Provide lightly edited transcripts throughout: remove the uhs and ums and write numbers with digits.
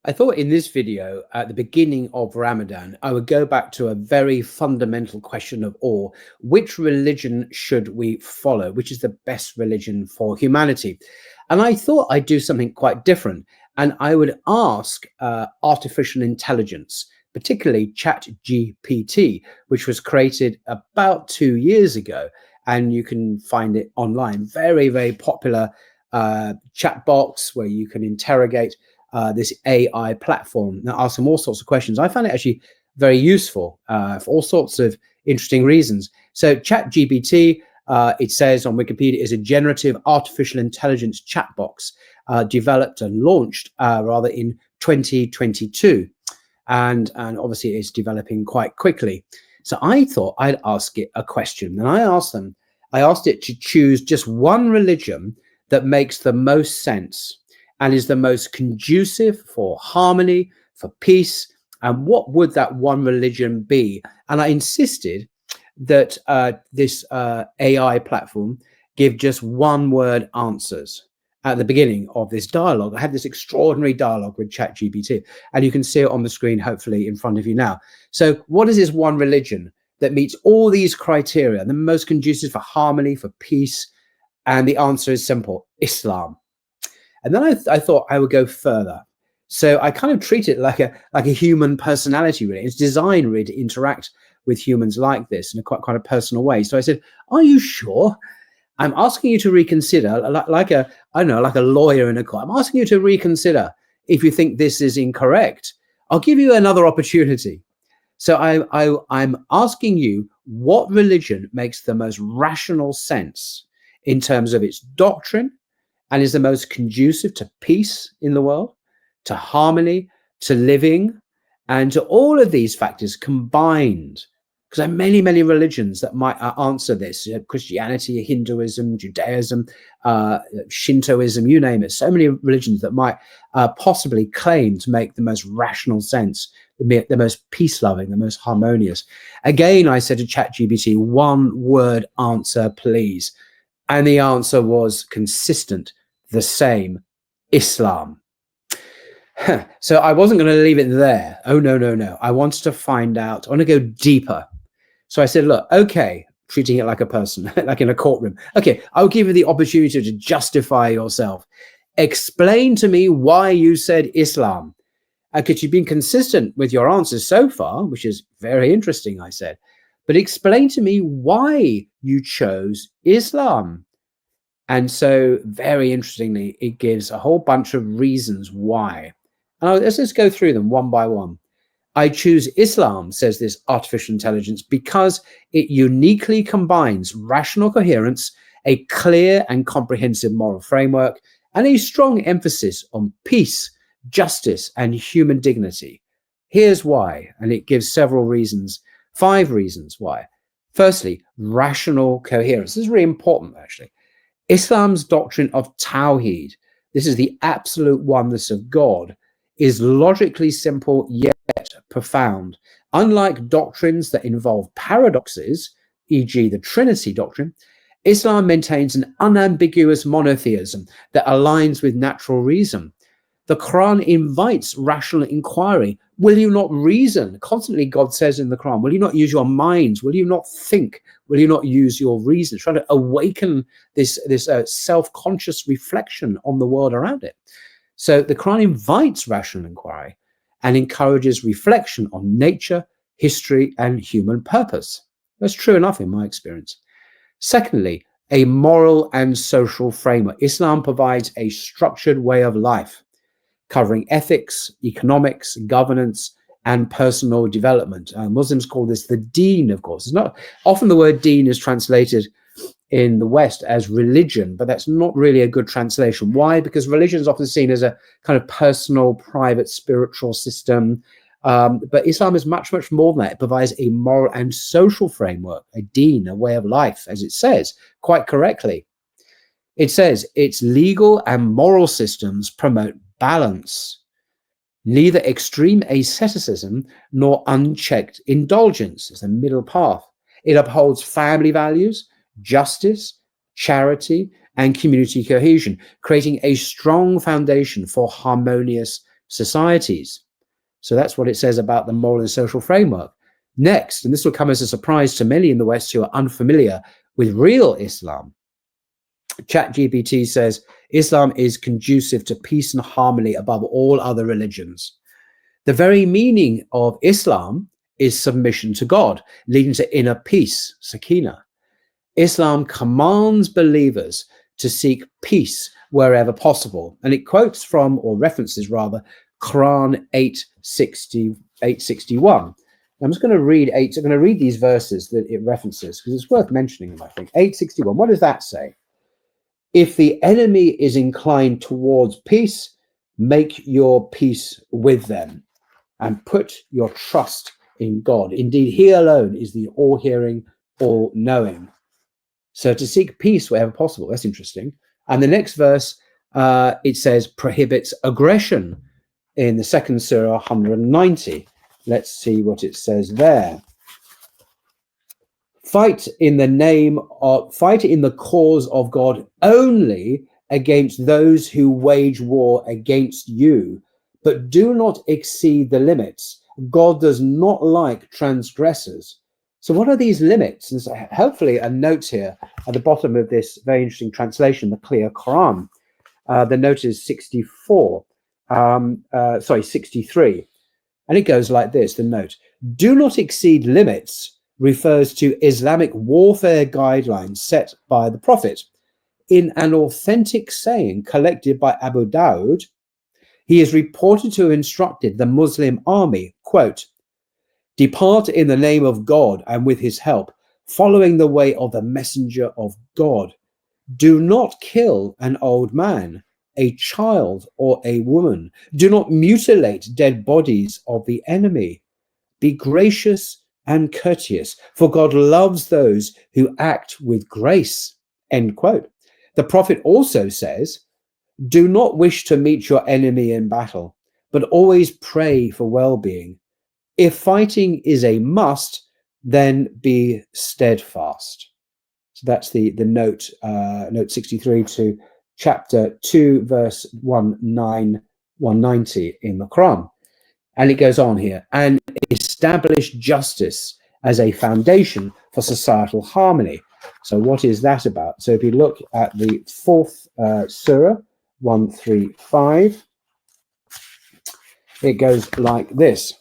I thought in this video, at the beginning of Ramadan, I would go back to a very fundamental question of all. Which religion should we follow? Which is the best religion for humanity? And I thought I'd do something quite different. And I would ask artificial intelligence, particularly ChatGPT, which was created about 2 years ago. And you can find it online. Very, very popular chat box where you can interrogate this AI platform that asks them all sorts of questions. I found it actually very useful for all sorts of interesting reasons. So ChatGPT, it says on Wikipedia, is a generative artificial intelligence chat box developed and launched rather in 2022. And obviously it's developing quite quickly. So I thought I'd ask it a question. And I asked it to choose just one religion that makes the most sense and is the most conducive for harmony, for peace. And what would that one religion be? And I insisted that this AI platform give just one word answers at the beginning of this dialogue. I had this extraordinary dialogue with ChatGPT, and you can see it on the screen, hopefully in front of you now. So what is this one religion that meets all these criteria, the most conducive for harmony, for peace? And the answer is simple: Islam. And then I thought I would go further. So I kind of treat it like a human personality, really. It's designed really to interact with humans like this in a quite a personal way. So I said, "Are you sure? I'm asking you to reconsider, like a lawyer in a court. I'm asking you to reconsider if you think this is incorrect. I'll give you another opportunity." So I'm asking you, what religion makes the most rational sense in terms of its doctrine, and is the most conducive to peace in the world, to harmony, to living, and to all of these factors combined? Because there are many, many religions that might answer this: Christianity, Hinduism, Judaism, Shintoism, you name it. So many religions that might possibly claim to make the most rational sense, the most peace-loving, the most harmonious. Again, I said to ChatGPT, one word answer, please. And the answer was consistent, the same: Islam. So I wasn't going to leave it there. Oh, no. I wanted to find out. I want to go deeper. So I said, look, okay, treating it like a person, like in a courtroom. Okay, I'll give you the opportunity to justify yourself. Explain to me why you said Islam. Because you've been consistent with your answers so far, which is very interesting, I said. But explain to me why you chose Islam. And so, very interestingly, it gives a whole bunch of reasons why. And let's just go through them one by one. I choose Islam, says this artificial intelligence, because it uniquely combines rational coherence, a clear and comprehensive moral framework, and a strong emphasis on peace, justice, and human dignity. Here's why, and it gives several reasons, 5 reasons why. Firstly, rational coherence. This is really important, actually. Islam's doctrine of Tawheed, this is the absolute oneness of God, is logically simple yet profound. Unlike doctrines that involve paradoxes, e.g. the Trinity doctrine, Islam maintains an unambiguous monotheism that aligns with natural reason. The Quran invites rational inquiry. Will you not reason? Constantly God says in the Quran, will you not use your minds? Will you not think? Will you not use your reason? Trying to awaken this self-conscious reflection on the world around it. So the Quran invites rational inquiry and encourages reflection on nature, history, and human purpose. That's true enough in my experience. Secondly, a moral and social framework. Islam provides a structured way of life, covering ethics, economics, governance, and personal development. Muslims call this the deen, of course. It's not often the word deen is translated in the West as religion, but that's not really a good translation. Why? Because religion is often seen as a kind of personal, private, spiritual system. But Islam is much, much more than that. It provides a moral and social framework, a deen, a way of life, as it says quite correctly. It says its legal and moral systems promote balance, neither extreme asceticism nor unchecked indulgence. It's a middle path. It upholds family values, justice, charity, and community cohesion, creating a strong foundation for harmonious societies. So that's what it says about the moral and social framework. Next, and this will come as a surprise to many in the West who are unfamiliar with real Islam, ChatGPT says Islam is conducive to peace and harmony above all other religions. The very meaning of Islam is submission to God, leading to inner peace, sakina. Islam commands believers to seek peace wherever possible. And it quotes from, or references rather, Quran 861. I'm just going to read these verses that it references because it's worth mentioning them, I think. 861, what does that say? If the enemy is inclined towards peace, make your peace with them and put your trust in God. Indeed, he alone is the all-hearing, all-knowing. So to seek peace wherever possible, that's interesting. And the next verse, it says, prohibits aggression in the second surah, 190. Let's see what it says there. Fight in the cause of God only against those who wage war against you, but do not exceed the limits. God does not like transgressors. So what are these limits? And so hopefully a note here at the bottom of this very interesting translation, the Clear Quran. The note is 63. And it goes like this, the note. Do not exceed limits refers to Islamic warfare guidelines set by the Prophet. In an authentic saying collected by Abu Dawud, he is reported to have instructed the Muslim army, quote, depart in the name of God and with his help, following the way of the messenger of God. Do not kill an old man, a child, or a woman. Do not mutilate dead bodies of the enemy. Be gracious and courteous, for God loves those who act with grace, end quote. The Prophet also says, do not wish to meet your enemy in battle, but always pray for well-being. If fighting is a must, then be steadfast. So that's the note 63 to chapter 2, verse 190 in the Quran. And it goes on here, and establish justice as a foundation for societal harmony. So what is that about? So if you look at the fourth surah, 135, it goes like this.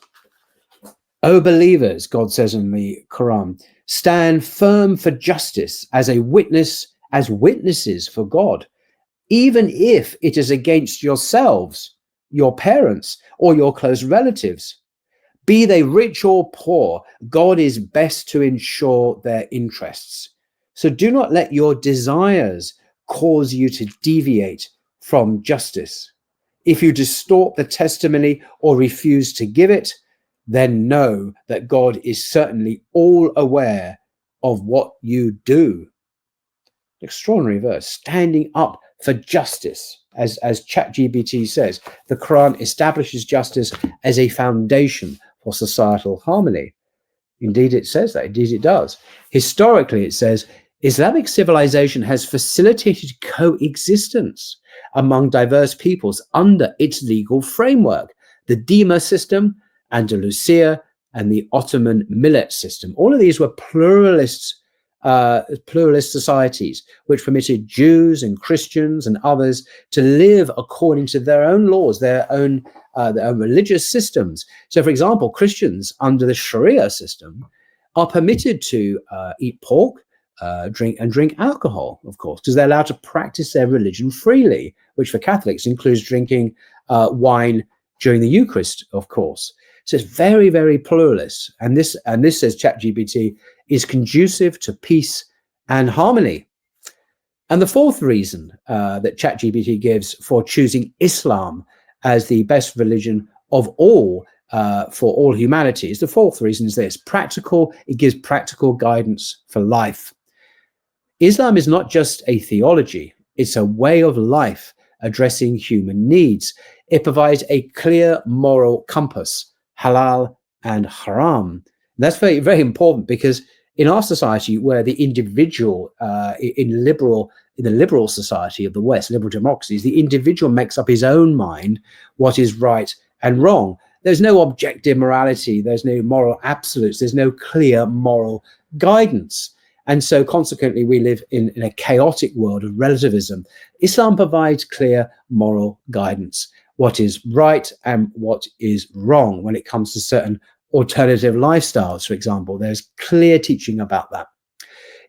O believers, God says in the Quran, stand firm for justice as witnesses for God, even if it is against yourselves, your parents, or your close relatives. Be they rich or poor, God is best to ensure their interests. So do not let your desires cause you to deviate from justice. If you distort the testimony or refuse to give it, then know that God is certainly all aware of what you do. Extraordinary verse, standing up for justice. As ChatGPT says, the Quran establishes justice as a foundation for societal harmony. Indeed, it says that. Indeed, it does. Historically, it says, Islamic civilization has facilitated coexistence among diverse peoples under its legal framework. The Dima system, Andalusia, and the Ottoman millet system. All of these were pluralist societies which permitted Jews and Christians and others to live according to their own laws, their own religious systems. So, for example, Christians under the Sharia system are permitted to eat pork, drink alcohol, of course, because they're allowed to practice their religion freely, which for Catholics includes drinking wine during the Eucharist, of course. So it's very, very pluralist. And this says ChatGPT is conducive to peace and harmony. And the fourth reason that ChatGPT gives for choosing Islam as the best religion of all for all humanities, the fourth reason is this: practical. It gives practical guidance for life. Islam is not just a theology; it's a way of life addressing human needs. It provides a clear moral compass, halal and haram. And that's very, very important, because in our society, where the individual in the liberal society of the West, liberal democracies, the individual makes up his own mind what is right and wrong. There's no objective morality. There's no moral absolutes. There's no clear moral guidance. And so consequently, we live in a chaotic world of relativism. Islam provides clear moral guidance, what is right and what is wrong when it comes to certain alternative lifestyles, for example. There's clear teaching about that.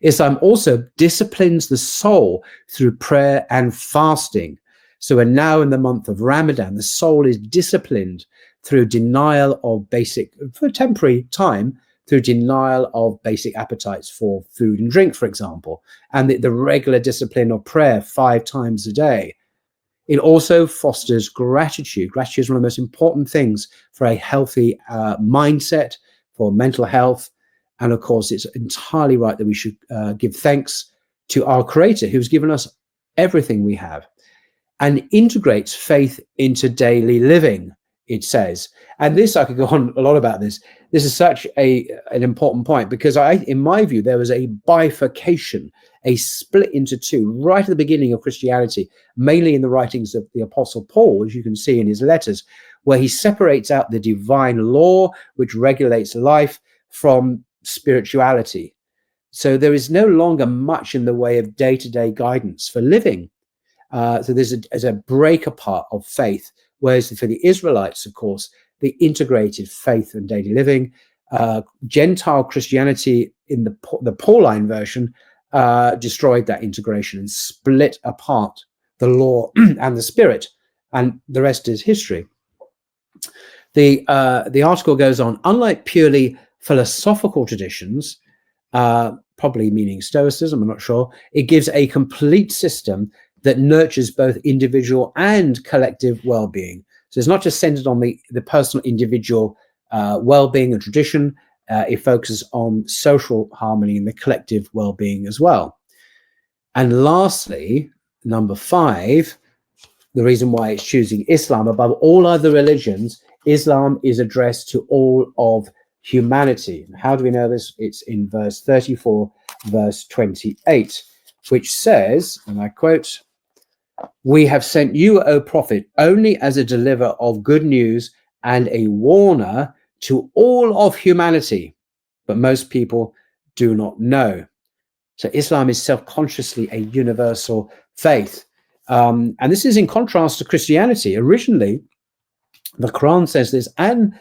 Islam also disciplines the soul through prayer and fasting. So we're now in the month of Ramadan. The soul is disciplined through denial of basic, for a temporary time, through denial of basic appetites for food and drink, for example, and the regular discipline of prayer 5 times a day. It also fosters gratitude. Gratitude is one of the most important things for a healthy mindset, for mental health. And of course, it's entirely right that we should give thanks to our Creator, who's given us everything we have, and integrates faith into daily living, it says. And this, I could go on a lot about this. This is such an important point, because in my view, there was a bifurcation, a split into two right at the beginning of Christianity, mainly in the writings of the Apostle Paul, as you can see in his letters, where he separates out the divine law, which regulates life, from spirituality. So there is no longer much in the way of day-to-day guidance for living. So there's a break apart of faith, whereas for the Israelites, of course, they integrated faith and daily living. Gentile Christianity in the Pauline version destroyed that integration and split apart the law and the spirit, and the rest is history. The article goes on. Unlike purely philosophical traditions, probably meaning Stoicism, I'm not sure, it gives a complete system that nurtures both individual and collective well-being. So it's not just centered on the personal individual well-being and tradition. It focuses on social harmony and the collective well-being as well. And lastly, number 5, the reason why it's choosing Islam above all other religions, Islam is addressed to all of humanity. How do we know this? It's in verse 34, verse 28, which says, and I quote, "We have sent you, O prophet, only as a deliverer of good news and a warner to all of humanity, but most people do not know." So Islam is self-consciously a universal faith. And this is in contrast to Christianity. Originally, the Quran says this, and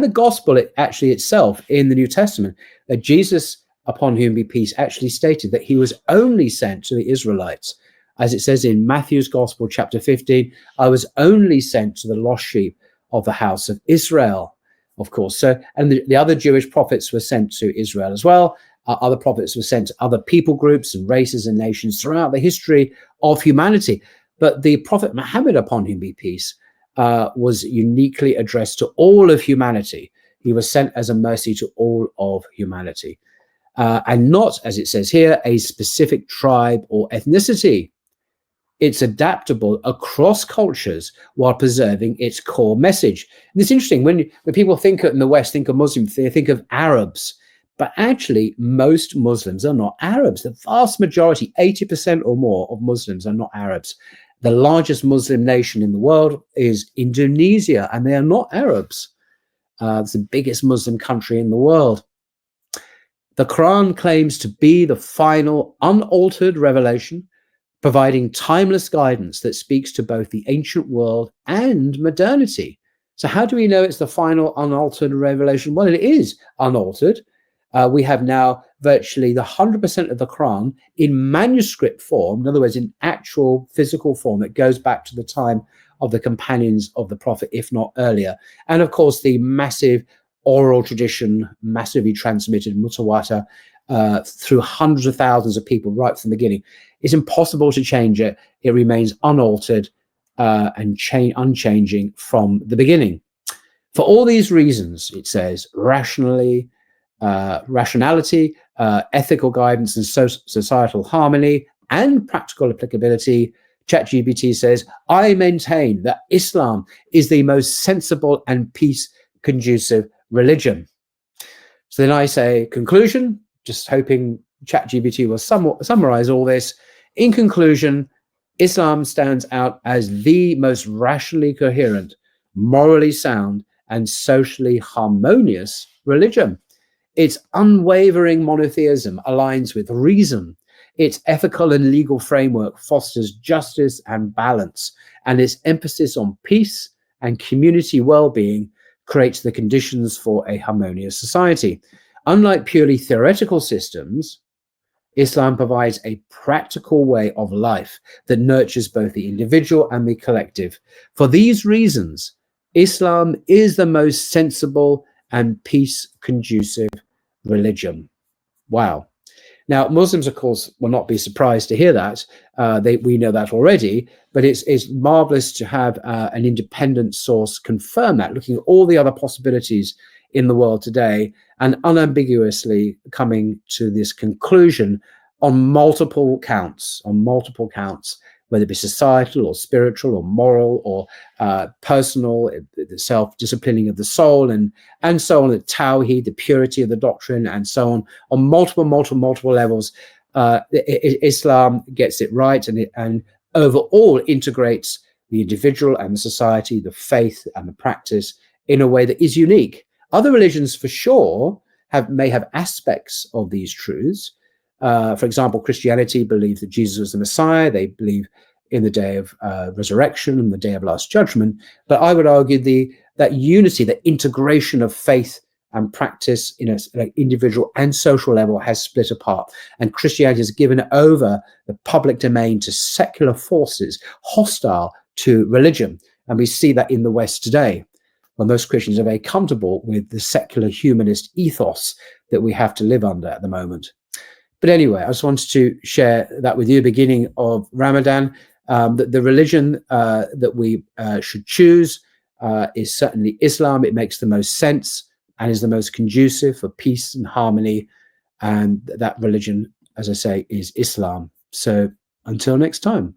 the gospel itself in the New Testament, that Jesus, upon whom be peace, actually stated that he was only sent to the Israelites. As it says in Matthew's Gospel, chapter 15, "I was only sent to the lost sheep of the house of Israel," of course. So, and the other Jewish prophets were sent to Israel as well. Other prophets were sent to other people groups and races and nations throughout the history of humanity. But the Prophet Muhammad, upon him be peace, was uniquely addressed to all of humanity. He was sent as a mercy to all of humanity. And not, as it says here, a specific tribe or ethnicity. It's adaptable across cultures while preserving its core message. And it's interesting, when people think in the West, think of Muslims, they think of Arabs. But actually, most Muslims are not Arabs. The vast majority, 80% or more of Muslims are not Arabs. The largest Muslim nation in the world is Indonesia, and they are not Arabs. It's the biggest Muslim country in the world. The Quran claims to be the final unaltered revelation, providing timeless guidance that speaks to both the ancient world and modernity. So how do we know it's the final unaltered revelation? Well, it is unaltered. We have now virtually the 100% of the Quran in manuscript form, in other words, in actual physical form. It goes back to the time of the companions of the Prophet, if not earlier. And of course, the massive oral tradition, massively transmitted, mutawatir, through hundreds of thousands of people right from the beginning. It's impossible to change it. It remains unaltered and unchanging from the beginning. For all these reasons, it says, rationality, ethical guidance and societal harmony, and practical applicability, ChatGPT says, I maintain that Islam is the most sensible and peace-conducive religion. So then I say, conclusion, just hoping ChatGPT will somewhat summarize all this. In conclusion, Islam stands out as the most rationally coherent, morally sound, and socially harmonious religion. Its unwavering monotheism aligns with reason. Its ethical and legal framework fosters justice and balance, and its emphasis on peace and community well-being creates the conditions for a harmonious society. Unlike purely theoretical systems, Islam provides a practical way of life that nurtures both the individual and the collective. For these reasons, Islam is the most sensible and peace-conducive religion. Wow. Now, Muslims, of course, will not be surprised to hear that. We know that already, but it's marvelous to have an independent source confirm that, looking at all the other possibilities in the world today and unambiguously coming to this conclusion on multiple counts, whether it be societal or spiritual or moral or personal, the self-disciplining of the soul, and so on, the tawhid, the purity of the doctrine, and so on multiple levels. Islam gets it right, and overall integrates the individual and the society, the faith and the practice in a way that is unique. Other religions, for sure, may have aspects of these truths. For example, Christianity believes that Jesus was the Messiah. They believe in the day of resurrection and the day of last judgment. But I would argue that unity, that integration of faith and practice in an individual and social level has split apart. And Christianity has given over the public domain to secular forces hostile to religion. And we see that in the West today, where most Christians are very comfortable with the secular humanist ethos that we have to live under at the moment. But anyway, I just wanted to share that with you, beginning of Ramadan, that the religion that we should choose is certainly Islam. It makes the most sense and is the most conducive for peace and harmony. And that religion, as I say, is Islam. So until next time.